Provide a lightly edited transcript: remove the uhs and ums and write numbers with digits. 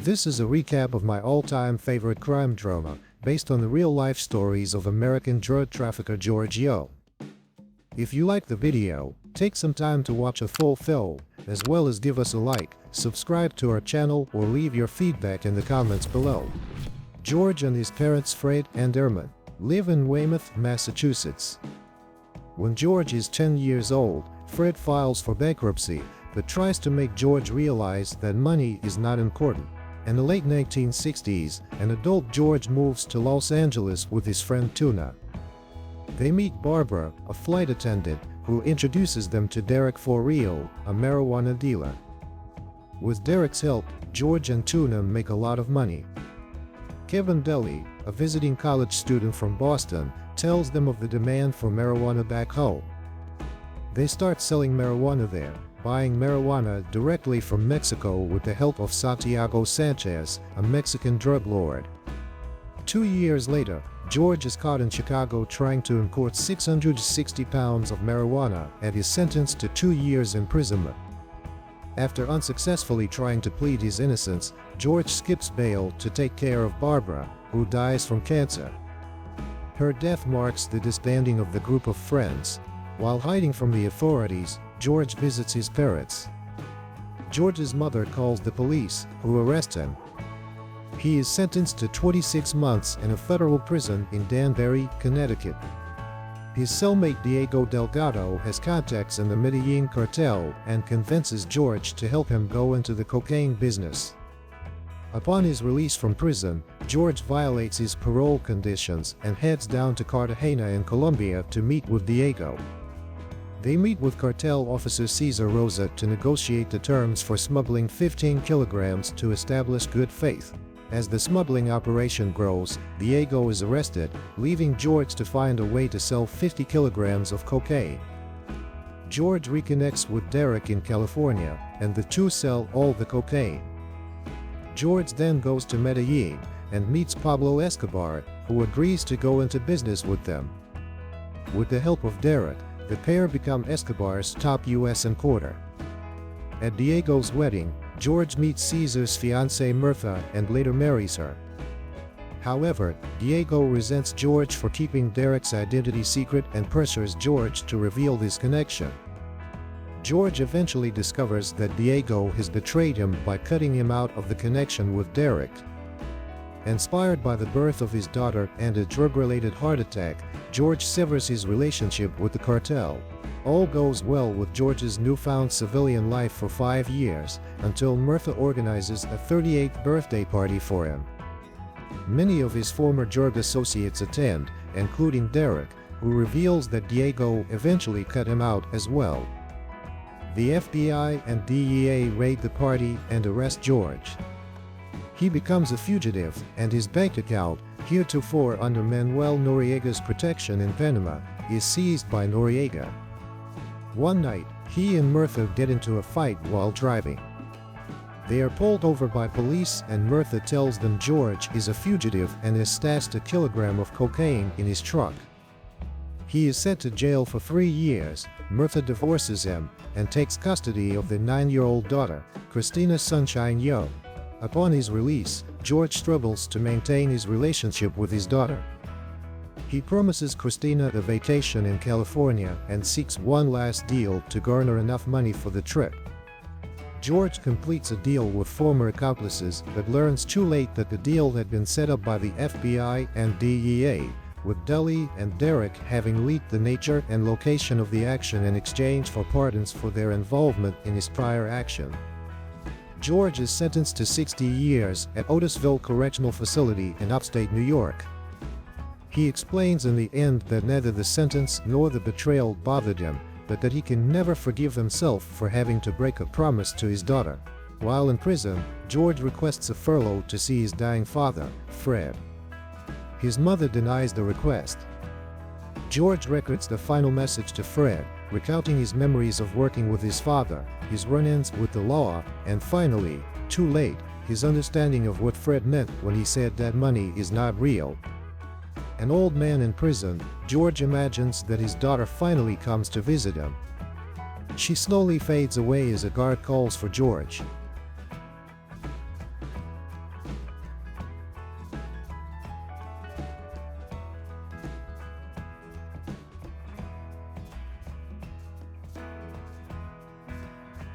This is a recap of my all-time favorite crime drama, based on the real-life stories of American drug trafficker George Jung. If you like the video, take some time to watch a full film, as well as give us a like, subscribe to our channel, or leave your feedback in the comments below. George and his parents Fred and Irma live in Weymouth, Massachusetts. When George is 10 years old, Fred files for bankruptcy, but tries to make George realize that money is not important. In the late 1960s, an adult George moves to Los Angeles with his friend Tuna. They meet Barbara, a flight attendant, who introduces them to Derek For Real, a marijuana dealer. With Derek's help, George and Tuna make a lot of money. Kevin Deli, a visiting college student from Boston, tells them of the demand for marijuana back home. They start selling marijuana there, buying marijuana directly from Mexico with the help of Santiago Sanchez, a Mexican drug lord. 2 years later, George is caught in Chicago trying to import 660 pounds of marijuana and is sentenced to 2 years imprisonment. After unsuccessfully trying to plead his innocence, George skips bail to take care of Barbara, who dies from cancer. Her death marks the disbanding of the group of friends. While hiding from the authorities, George visits his parents. George's mother calls the police, who arrest him. He is sentenced to 26 months in a federal prison in Danbury, Connecticut. His cellmate Diego Delgado has contacts in the Medellín Cartel and convinces George to help him go into the cocaine business. Upon his release from prison, George violates his parole conditions and heads down to Cartagena in Colombia to meet with Diego. They meet with cartel officer Cesar Rosa to negotiate the terms for smuggling 15 kilograms to establish good faith. As the smuggling operation grows, Diego is arrested, leaving George to find a way to sell 50 kilograms of cocaine. George reconnects with Derek in California, and the two sell all the cocaine. George then goes to Medellín and meets Pablo Escobar, who agrees to go into business with them. With the help of Derek, the pair become Escobar's top U.S. importer. At Diego's wedding, George meets Cesar's fiancée Mirtha and later marries her. However, Diego resents George for keeping Derek's identity secret and pressures George to reveal this connection. George eventually discovers that Diego has betrayed him by cutting him out of the connection with Derek. Inspired by the birth of his daughter and a drug-related heart attack, George severs his relationship with the cartel. All goes well with George's newfound civilian life for 5 years, until Mirtha organizes a 38th birthday party for him. Many of his former drug associates attend, including Derek, who reveals that Diego eventually cut him out as well. The FBI and DEA raid the party and arrest George. He becomes a fugitive, and his bank account, heretofore under Manuel Noriega's protection in Panama, is seized by Noriega. One night, he and Mirtha get into a fight while driving. They are pulled over by police, and Mirtha tells them George is a fugitive and has stashed a kilogram of cocaine in his truck. He is sent to jail for 3 years. Mirtha divorces him and takes custody of their 9-year-old daughter, Christina Sunshine Jung. Upon his release, George struggles to maintain his relationship with his daughter. He promises Christina a vacation in California and seeks one last deal to garner enough money for the trip. George completes a deal with former accomplices but learns too late that the deal had been set up by the FBI and DEA, with Deli and Derek having leaked the nature and location of the action in exchange for pardons for their involvement in his prior action. George is sentenced to 60 years at Otisville Correctional Facility in upstate New York. He explains in the end that neither the sentence nor the betrayal bothered him, but that he can never forgive himself for having to break a promise to his daughter. While in prison, George requests a furlough to see his dying father, Fred. His mother denies the request. George records the final message to Fred, recounting his memories of working with his father, his run-ins with the law, and finally, too late, his understanding of what Fred meant when he said that money is not real. An old man in prison, George imagines that his daughter finally comes to visit him. She slowly fades away as a guard calls for George.